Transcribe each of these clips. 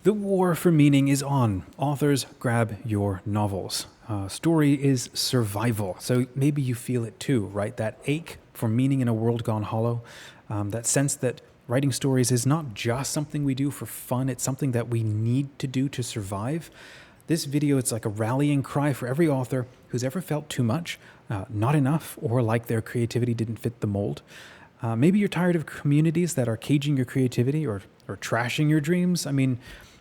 The war for meaning is on. Authors, grab your novels. Story is survival, so maybe you feel it too, right? That ache for meaning in a world gone hollow, that sense that writing stories is not just something we do for fun, it's something that we need to do to survive. This video, it's like a rallying cry for every author who's ever felt too much, not enough, or like their creativity didn't fit the mold. Maybe you're tired of communities that are caging your creativity or trashing your dreams. I mean,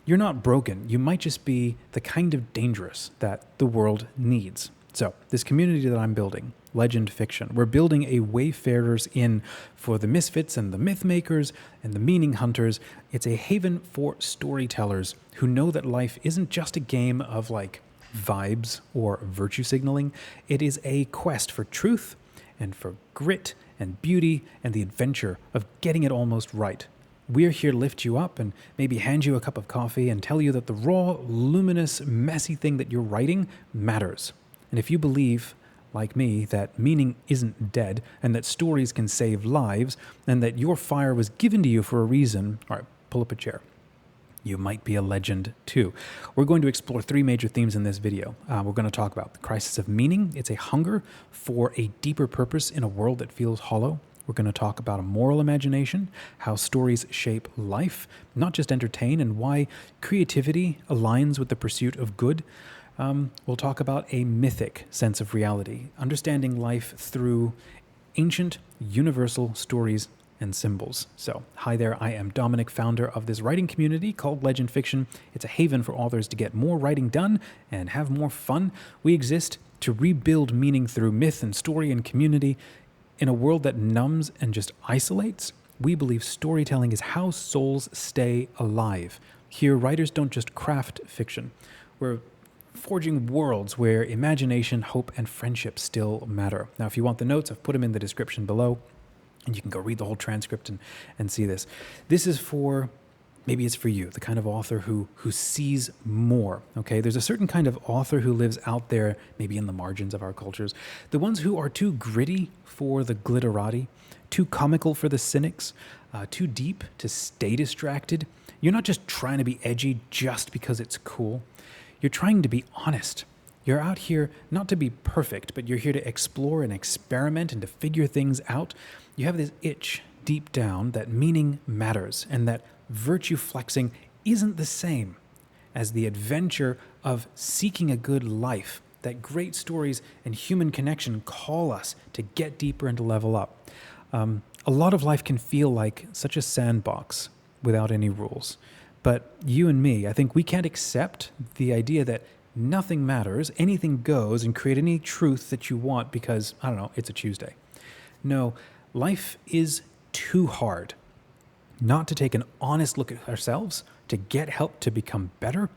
you're not broken. You might just be the kind of dangerous that the world needs. So, this community that I'm building, LegendFiction, we're building a Wayfarers Inn for the misfits and the myth makers and the meaning hunters. It's a haven for storytellers who know that life isn't just a game of like vibes or virtue signaling. It is a quest for truth and for grit and beauty and the adventure of getting it almost right. We're here to lift you up and maybe hand you a cup of coffee and tell you that the raw, luminous, messy thing that you're writing matters. And if you believe, like me, that meaning isn't dead and that stories can save lives and that your fire was given to you for a reason, all right, pull up a chair. You might be a legend too. We're going to explore three major themes in this video. We're going to talk about the crisis of meaning. It's a hunger for a deeper purpose in a world that feels hollow. We're going to talk about a moral imagination, how stories shape life, not just entertain, and why creativity aligns with the pursuit of good. We'll talk about a mythic sense of reality, understanding life through ancient, universal stories and symbols. So, hi there, I am Dominic, founder of this writing community called LegendFiction. It's a haven for authors to get more writing done and have more fun. We exist to rebuild meaning through myth and story and community. In a world that numbs and just isolates, we believe storytelling is how souls stay alive. Here, writers don't just craft fiction. We're forging worlds where imagination, hope, and friendship still matter. Now, if you want the notes, I've put them in the description below, and you can go read the whole transcript and see this. This is for, maybe it's for you, the kind of author who sees more, okay? There's a certain kind of author who lives out there, maybe in the margins of our cultures. The ones who are too gritty for the glitterati, too comical for the cynics, too deep to stay distracted. You're not just trying to be edgy just because it's cool. You're trying to be honest. You're out here not to be perfect, but you're here to explore and experiment and to figure things out. You have this itch deep down that meaning matters and that virtue flexing isn't the same as the adventure of seeking a good life, that great stories and human connection call us to get deeper and to level up. A lot of life can feel like such a sandbox without any rules. But you and me, I think we can't accept the idea that nothing matters, anything goes, and create any truth that you want because, I don't know, it's a Tuesday. No, life is too hard not to take an honest look at ourselves, to get help to become better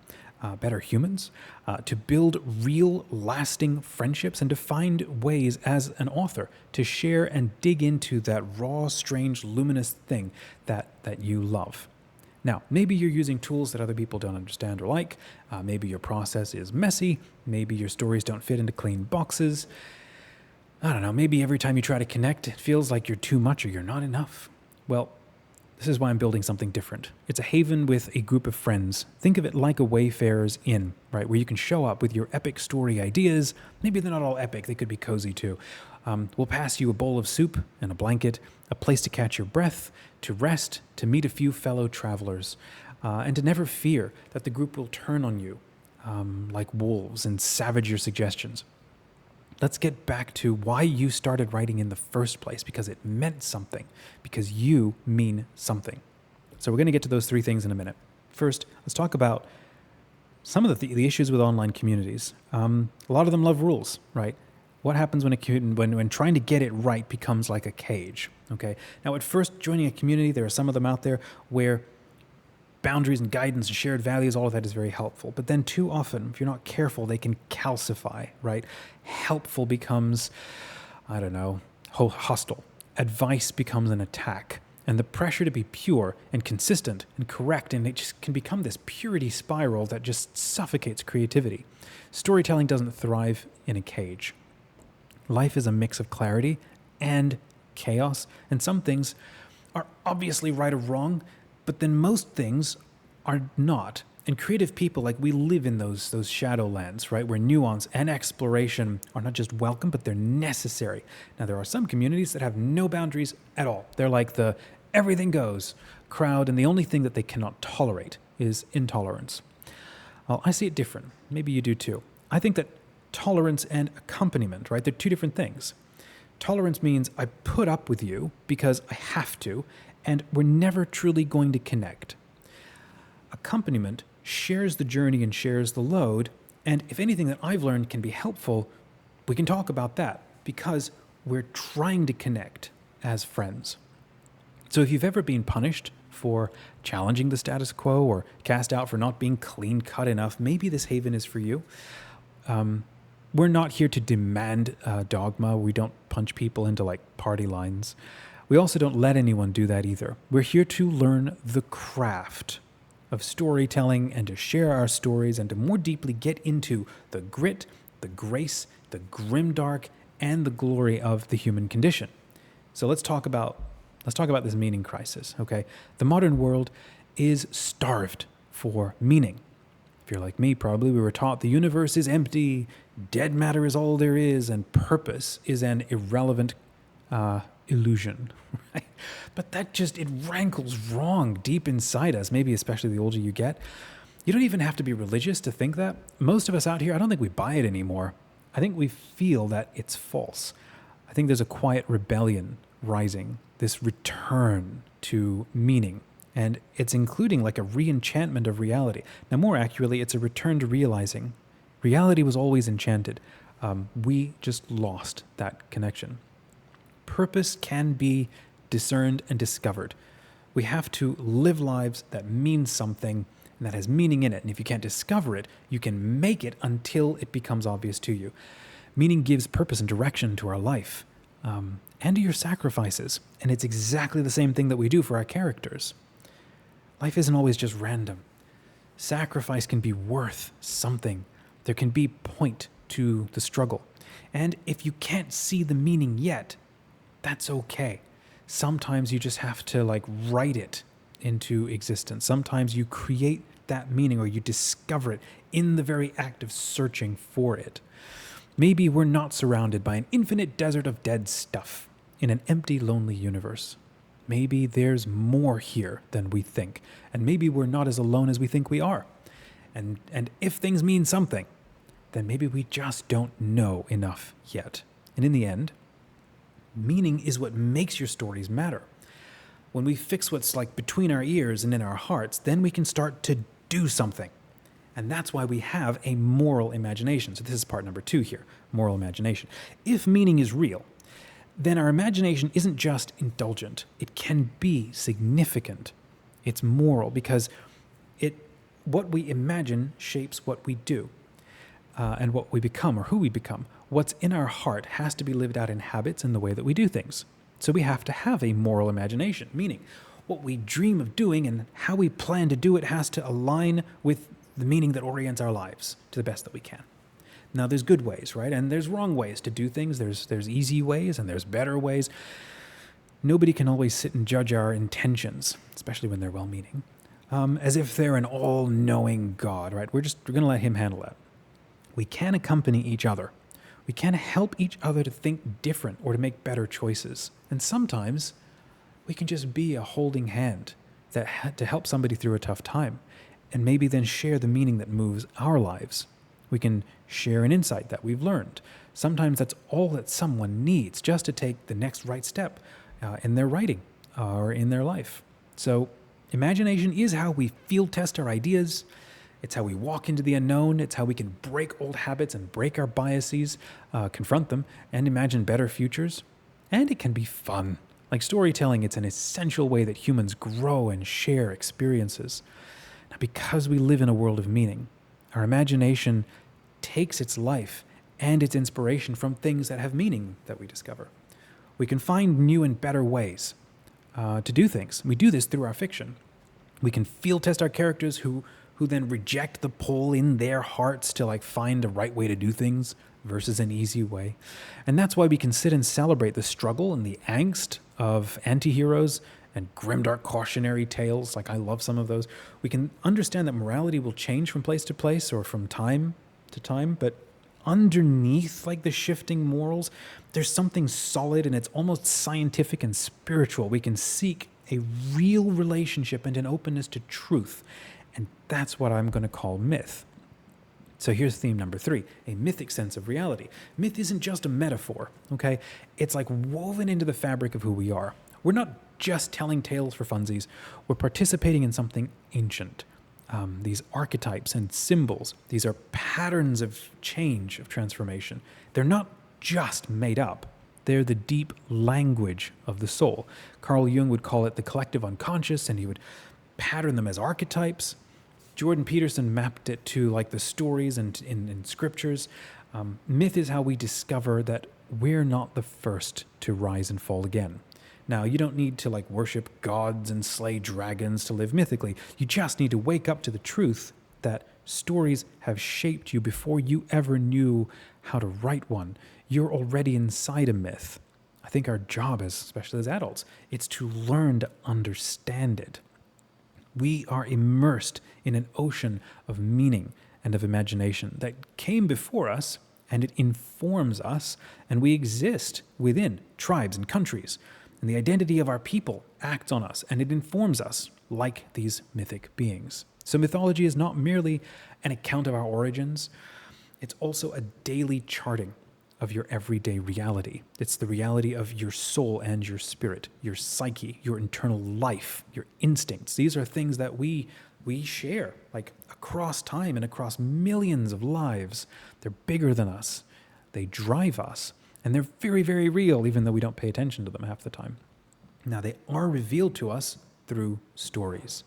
humans, to build real, lasting friendships, and to find ways as an author to share and dig into that raw, strange, luminous thing that you love. Now, maybe you're using tools that other people don't understand or like. Maybe your process is messy. Maybe your stories don't fit into clean boxes. I don't know, maybe every time you try to connect, it feels like you're too much or you're not enough. Well, this is why I'm building something different. It's a haven with a group of friends. Think of it like a Wayfarers Inn, right? Where you can show up with your epic story ideas. Maybe they're not all epic, they could be cozy too. We'll pass you a bowl of soup and a blanket, a place to catch your breath, to rest, to meet a few fellow travelers, and to never fear that the group will turn on you like wolves and savage your suggestions. Let's get back to why you started writing in the first place, because it meant something, because you mean something. So we're going to get to those three things in a minute. First, let's talk about some of the issues with online communities. A lot of them love rules, right? What happens when trying to get it right becomes like a cage, okay? Now, at first, joining a community, there are some of them out there where boundaries and guidance and shared values, all of that is very helpful. But then too often, if you're not careful, they can calcify, right? Helpful becomes, I don't know, hostile. Advice becomes an attack. And the pressure to be pure and consistent and correct, and it just can become this purity spiral that just suffocates creativity. Storytelling doesn't thrive in a cage. Life is a mix of clarity and chaos, and some things are obviously right or wrong, but then most things are not. And creative people, like, we live in those shadowlands, right, where nuance and exploration are not just welcome, but they're necessary. Now, there are some communities that have no boundaries at all. They're like the everything goes crowd, and the only thing that they cannot tolerate is intolerance. Well, I see it different. Maybe you do too. I think that tolerance and accompaniment, right, they're two different things. Tolerance means I put up with you because I have to, and we're never truly going to connect. Accompaniment shares the journey and shares the load, and if anything that I've learned can be helpful, we can talk about that because we're trying to connect as friends. So if you've ever been punished for challenging the status quo or cast out for not being clean cut enough, maybe this haven is for you. We're not here to demand dogma. We don't punch people into like party lines. We also don't let anyone do that either. We're here to learn the craft of storytelling and to share our stories and to more deeply get into the grit, the grace, the grimdark, and the glory of the human condition. So let's talk about this meaning crisis, okay? The modern world is starved for meaning. If you're like me, probably we were taught the universe is empty, dead matter is all there is, and purpose is an irrelevant illusion, right? But it rankles wrong deep inside us, maybe especially the older you get. You don't even have to be religious to think that. Most of us out here, I don't think we buy it anymore. I think we feel that it's false. I think there's a quiet rebellion rising, this return to meaning, and it's including like a re-enchantment of reality. Now, more accurately, it's a return to realizing reality was always enchanted. We just lost that connection. Purpose can be discerned and discovered. We have to live lives that mean something and that has meaning in it. And if you can't discover it, you can make it until it becomes obvious to you. Meaning gives purpose and direction to our life and to your sacrifices. And it's exactly the same thing that we do for our characters. Life isn't always just random. Sacrifice can be worth something. There can be point to the struggle. And if you can't see the meaning yet, that's okay. Sometimes you just have to like write it into existence. Sometimes you create that meaning or you discover it in the very act of searching for it. Maybe we're not surrounded by an infinite desert of dead stuff in an empty, lonely universe. Maybe there's more here than we think, and maybe we're not as alone as we think we are. And if things mean something, then maybe we just don't know enough yet. And in the end, meaning is what makes your stories matter. When we fix what's like between our ears and in our hearts, then we can start to do something. And that's why we have a moral imagination. So this is part number 2 here, moral imagination. If meaning is real, then our imagination isn't just indulgent. It can be significant. It's moral because what we imagine shapes what we do and what we become or who we become. What's in our heart has to be lived out in habits and the way that we do things. So we have to have a moral imagination, meaning what we dream of doing and how we plan to do it has to align with the meaning that orients our lives to the best that we can. Now, there's good ways, right? And there's wrong ways to do things. There's easy ways and there's better ways. Nobody can always sit and judge our intentions, especially when they're well-meaning, as if they're an all-knowing God, right? We're going to let him handle that. We can accompany each other. We can help each other to think different or to make better choices. And sometimes we can just be a holding hand to help somebody through a tough time and maybe then share the meaning that moves our lives. We can share an insight that we've learned. Sometimes that's all that someone needs just to take the next right step in their writing or in their life. So imagination is how we field test our ideas. It's how we walk into the unknown. It's how we can break old habits and break our biases, confront them, and imagine better futures. And it can be fun. Like storytelling, it's an essential way that humans grow and share experiences. Now, because we live in a world of meaning, our imagination takes its life and its inspiration from things that have meaning that we discover. We can find new and better ways to do things. We do this through our fiction. We can field test our characters who then reject the pull in their hearts to like find the right way to do things versus an easy way. And that's why we can sit and celebrate the struggle and the angst of anti-heroes and grimdark cautionary tales. Like, I love some of those. We can understand that morality will change from place to place or from time to time, but underneath, like, the shifting morals, there's something solid, and it's almost scientific and spiritual. We can seek a real relationship and an openness to truth, and that's what I'm going to call myth. So here's theme number 3, a mythic sense of reality. Myth isn't just a metaphor, okay? It's like woven into the fabric of who we are. We're not just telling tales for funsies. We're participating in something ancient. These archetypes and symbols, these are patterns of change, of transformation. They're not just made up. They're the deep language of the soul. Carl Jung would call it the collective unconscious, and he would pattern them as archetypes. Jordan Peterson mapped it to like the stories and in scriptures. Myth is how we discover that we're not the first to rise and fall again. Now, you don't need to like worship gods and slay dragons to live mythically. You just need to wake up to the truth that stories have shaped you before you ever knew how to write one. You're already inside a myth. I think our job, especially as adults, it's to learn to understand it. We are immersed in an ocean of meaning and of imagination that came before us, and it informs us, and we exist within tribes and countries. And the identity of our people acts on us, and it informs us like these mythic beings. So mythology is not merely an account of our origins, it's also a daily charting of your everyday reality. It's the reality of your soul and your spirit, your psyche, your internal life, your instincts. These are things that we share, like across time and across millions of lives. They're bigger than us. They drive us. And they're very, very real, even though we don't pay attention to them half the time. Now, they are revealed to us through stories.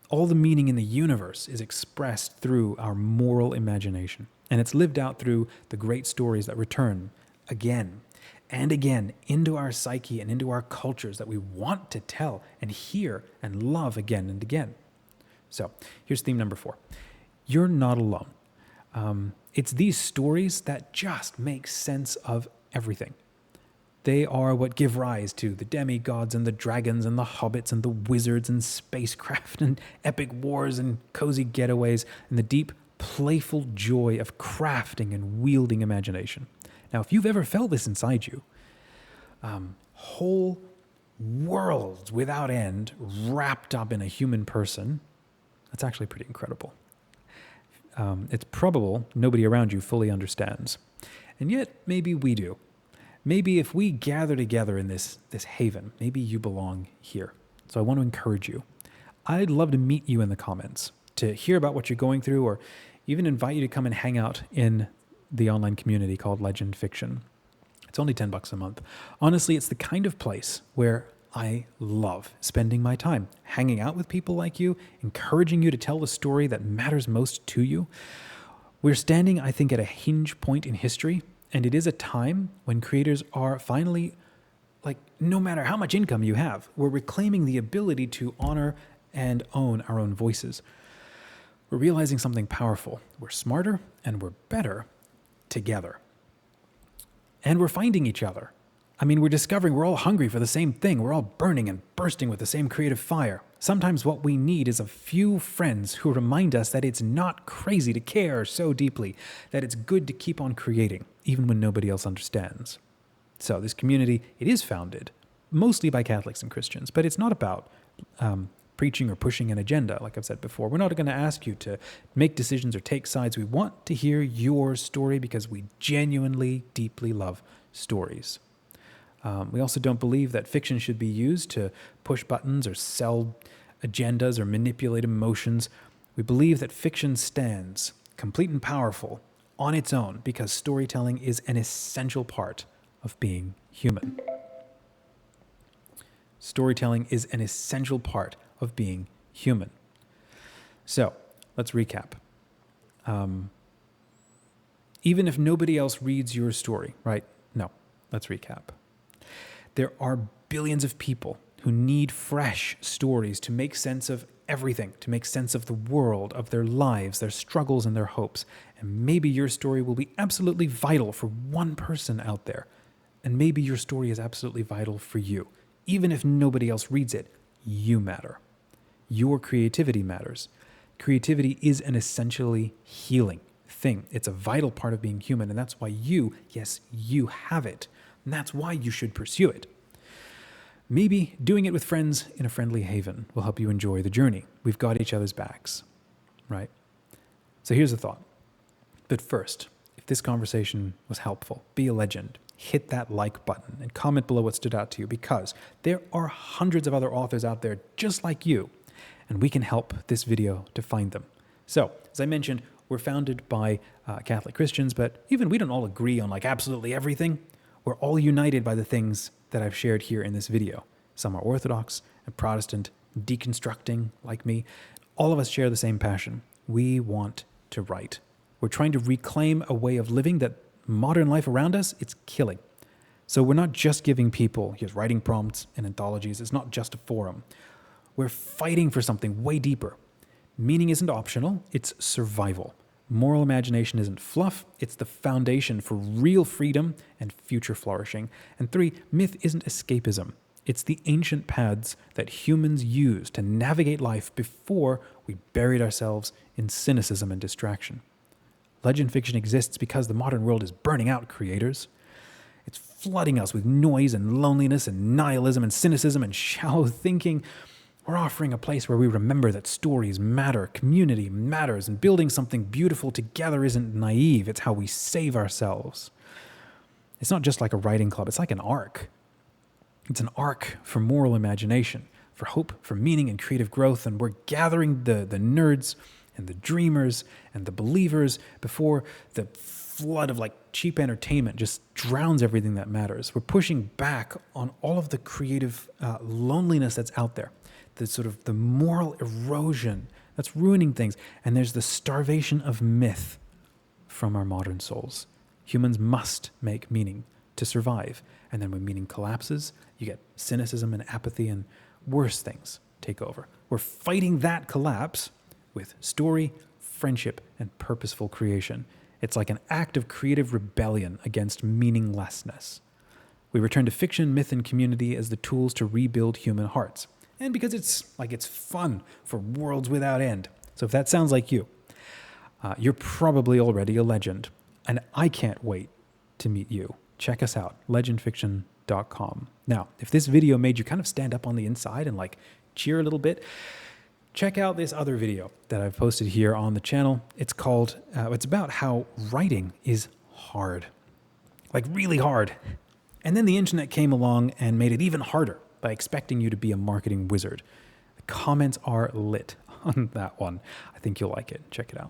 All the meaning in the universe is expressed through our moral imagination. And it's lived out through the great stories that return again and again into our psyche and into our cultures that we want to tell and hear and love again and again. So here's theme number 4. You're not alone. It's these stories that just make sense of everything. They are what give rise to the demigods and the dragons and the hobbits and the wizards and spacecraft and epic wars and cozy getaways and the deep playful joy of crafting and wielding imagination. Now, if you've ever felt this inside you, whole worlds without end wrapped up in a human person, that's actually pretty incredible. It's probable nobody around you fully understands. And yet, maybe we do. Maybe if we gather together in this haven, maybe you belong here. So I want to encourage you. I'd love to meet you in the comments, to hear about what you're going through, or even invite you to come and hang out in the online community called LegendFiction. It's only $10 a month. Honestly, it's the kind of place where I love spending my time, hanging out with people like you, encouraging you to tell the story that matters most to you. We're standing, I think, at a hinge point in history, and it is a time when creators are finally, like, no matter how much income you have, we're reclaiming the ability to honor and own our own voices. We're realizing something powerful. We're smarter and we're better together. And we're finding each other. I mean, we're discovering we're all hungry for the same thing. We're all burning and bursting with the same creative fire. Sometimes what we need is a few friends who remind us that it's not crazy to care so deeply, that it's good to keep on creating, even when nobody else understands. So this community, it is founded mostly by Catholics and Christians, but it's not about preaching or pushing an agenda, like I've said before. We're not going to ask you to make decisions or take sides. We want to hear your story because we genuinely, deeply love stories. We also don't believe that fiction should be used to push buttons or sell agendas or manipulate emotions. We believe that fiction stands, complete and powerful, on its own because storytelling is an essential part of being human. Storytelling is an essential part of being human. So, let's recap. Even if nobody else reads your story, right? No, let's recap. There are billions of people who need fresh stories to make sense of everything, to make sense of the world, of their lives, their struggles, and their hopes. And maybe your story will be absolutely vital for one person out there. And maybe your story is absolutely vital for you, Even if nobody else reads it, you matter. Your creativity matters. Creativity is an essentially healing thing. It's a vital part of being human, and that's why you, yes, you have it. And that's why you should pursue it. Maybe doing it with friends in a friendly haven will help you enjoy the journey. We've got each other's backs, right? So here's a thought. But first, if this conversation was helpful, be a legend. Hit that like button and comment below what stood out to you, because there are hundreds of other authors out there just like you, and we can help this video to find them. So, as I mentioned, we're founded by Catholic Christians, but even we don't all agree on like absolutely everything. We're all united by the things that I've shared here in this video. Some are Orthodox and Protestant, deconstructing like me. All of us share the same passion. We want to write. We're trying to reclaim a way of living that modern life around us, it's killing. So we're not just giving people here's writing prompts and anthologies. It's not just a forum. We're fighting for something way deeper. Meaning isn't optional, it's survival. Moral imagination isn't fluff, it's the foundation for real freedom and future flourishing. And 3, myth isn't escapism. It's the ancient paths that humans used to navigate life before we buried ourselves in cynicism and distraction. Legend fiction exists because the modern world is burning out creators. It's flooding us with noise and loneliness and nihilism and cynicism and shallow thinking. We're offering a place where we remember that stories matter, community matters, and building something beautiful together isn't naive. It's how we save ourselves. It's not just like a writing club. It's like an arc. It's an arc for moral imagination, for hope, for meaning and creative growth. And we're gathering the nerds and the dreamers and the believers before the flood of like cheap entertainment just drowns everything that matters. We're pushing back on all of the creative loneliness that's out there. The sort of the moral erosion that's ruining things. And there's the starvation of myth from our modern souls. Humans must make meaning to survive. And then when meaning collapses, you get cynicism and apathy and worse things take over. We're fighting that collapse with story, friendship, and purposeful creation. It's like an act of creative rebellion against meaninglessness. We return to fiction, myth, and community as the tools to rebuild human hearts. And because it's fun for worlds without end. So if that sounds like you, you're probably already a legend. And I can't wait to meet you. Check us out, LegendFiction.com. Now, if this video made you kind of stand up on the inside and like cheer a little bit, check out this other video that I've posted here on the channel. It's called, it's about how writing is hard, like really hard. And then the internet came along and made it even harder by expecting you to be a marketing wizard. The comments are lit on that one. I think you'll like it. Check it out.